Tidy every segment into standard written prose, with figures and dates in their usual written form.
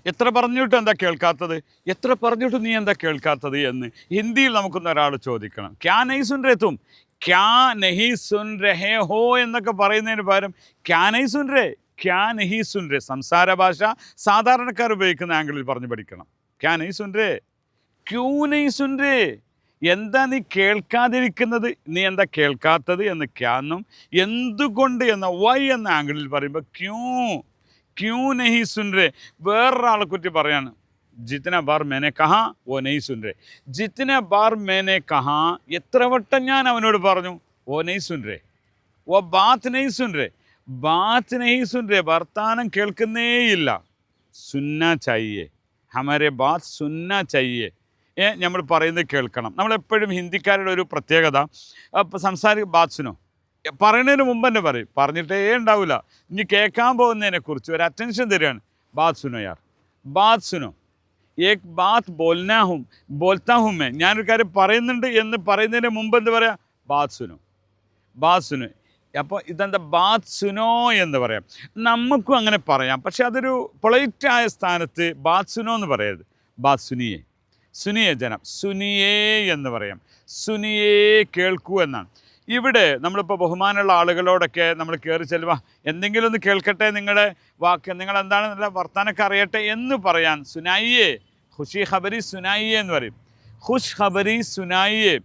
എത്ര പറഞ്ഞിട്ട് എന്താ കേൾക്കാത്തത്, എത്ര പറഞ്ഞിട്ട് നീ എന്താ കേൾക്കാത്തത് എന്ന് ഹിന്ദിയിൽ നമുക്കൊന്ന് ഒരാൾ ചോദിക്കണം. ക്യാ നഹീ സുൻ രേ തും, ക്യാ നഹീ സുൻ രഹേ ഹോ എന്നൊക്കെ പറയുന്നതിന് പകരം ക്യാ നഹീ സുൻ രേ, ക്യാ നഹീ സുൻ രേ. സംസാര ഭാഷ സാധാരണക്കാർ ഉപയോഗിക്കുന്ന ആംഗിളിൽ പറഞ്ഞു പഠിക്കണം. ക്യാ നഹീ സുൻ രേ, ക്യൂ നഹീ സുൻ രേ, എന്താ നീ കേൾക്കാതിരിക്കുന്നത്, നീ എന്താ കേൾക്കാത്തത് എന്ന് ക്യാന്നും, എന്തുകൊണ്ട് എന്ന വൈ എന്ന ആംഗിളിൽ പറയുമ്പോൾ ക്യൂ, ക്യൂ നഹീ സുൻ രേ. വേറൊരാളെ കുറിച്ച് പറയാണ്, ജിത്തന ബാർ മേനെ കഹാ ഓ നഹീ സുൻ രേ. ജിത്തന ബാർ മേനെ കഹാ, എത്ര വട്ടം ഞാൻ അവനോട് പറഞ്ഞു, ഓ നഹീ സുൻ രേ, ഓ ബാത്ത് നഹീ സുൻ രേ, ബാത്ത് നഹീ സുൻ രേ, വർത്താനം കേൾക്കുന്നേയില്ല. സുന്ന ചാഹിയേ, ഹമാരെ ബാത്ത് സുന്ന ചാഹിയേ. നമ്മൾ പറയുന്നത് കേൾക്കണം. നമ്മളെപ്പോഴും ഹിന്ദിക്കാരുടെ ഒരു പ്രത്യേകത, ബാത്ത് സുനോ പറയുന്നതിന് മുമ്പ് തന്നെ പറയും, പറഞ്ഞിട്ടേ ഉണ്ടാവില്ല. ഇനി കേൾക്കാൻ പോകുന്നതിനെക്കുറിച്ച് ഒരു അറ്റൻഷൻ തരികയാണ്. ബാത്ത് സുനോ യാർ, ബാത്ത് സുനോ, ഏക് ബാത്ത് ബോൽത്താ ഹും മേ, ഞാനൊരു കാര്യം പറയുന്നുണ്ട് എന്ന് പറയുന്നതിന് മുമ്പ് എന്ത് പറയാം, ബാത്ത് സുനോ, ബാത്ത് സുനോ. അപ്പോൾ ഇതെന്താ, ബാത്ത് സുനോ എന്ന് പറയാം. നമുക്കും അങ്ങനെ പറയാം, പക്ഷെ അതൊരു പൊളൈറ്റായ സ്ഥാനത്ത് ബാത്ത് സുനോ എന്ന് പറയരുത്. ബാത്ത് സുനിയേ, സുനിയേ ജനം, സുനിയേ എന്ന് പറയാം. സുനിയേ, കേൾക്കൂ എന്നാണ്. ഇവിടെ നമ്മളിപ്പോൾ ബഹുമാനമുള്ള ആളുകളോടൊക്കെ നമ്മൾ കയറി ചെല്ലുക, എന്തെങ്കിലും ഒന്ന് കേൾക്കട്ടെ, നിങ്ങളുടെ വാക്ക്, നിങ്ങൾ എന്താണ് നല്ല വർത്താനൊക്കെ അറിയട്ടെ എന്ന് പറയാൻ സുനായിയേ, ഖുഷി ഖബരി സുനായിയേ എന്ന് പറയും. ഖുഷ് ഖബരി സുനായിയേ,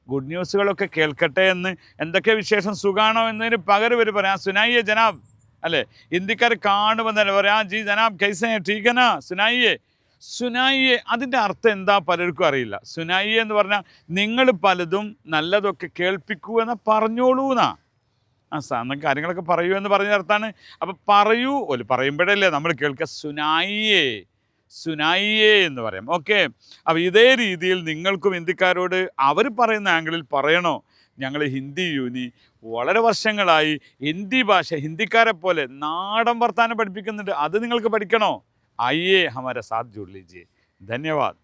ഗുഡ് ന്യൂസുകളൊക്കെ കേൾക്കട്ടെ എന്ന്, എന്തൊക്കെ വിശേഷം, സുഖാണോ എന്നതിന് പകരം ഇവർ പറയാം സുനായിയേ ജനാബ്, അല്ലേ? ഹിന്ദിക്കാർ കാണുമ്പോൾ തന്നെ പറയാം ജി ജനാബ് കൈസേ ടീക്കനാ സുനായിയേ, സുനായിയെ. അതിൻ്റെ അർത്ഥം എന്താ പലർക്കും അറിയില്ല. സുനായിയെ എന്ന് പറഞ്ഞാൽ നിങ്ങൾ പലതും നല്ലതൊക്കെ കേൾപ്പിക്കൂ എന്ന് പറഞ്ഞോളൂ എന്നാ. സാധാരണ കാര്യങ്ങളൊക്കെ പറയൂ എന്ന് പറഞ്ഞ അർത്ഥമാണ്. അപ്പം പറയൂ, ഒരു പറയുമ്പോഴല്ലേ നമ്മൾ കേൾക്കുക, സുനായിയെ, സുനായിയെ എന്ന് പറയാം. ഓക്കെ, അപ്പോൾ ഇതേ രീതിയിൽ നിങ്ങൾക്കും ഹിന്ദിക്കാരോട് അവർ പറയുന്ന ആംഗിളിൽ പറയണോ. ഞങ്ങൾ ഹിന്ദി യൂനി വളരെ വർഷങ്ങളായി ഹിന്ദി ഭാഷ ഹിന്ദിക്കാരെ പോലെ നാടൻ വർത്താനം പഠിപ്പിക്കുന്നുണ്ട്. അത് നിങ്ങൾക്ക് പഠിക്കണോ? आइए हमारे साथ जुड़ लीजिए। धन्यवाद।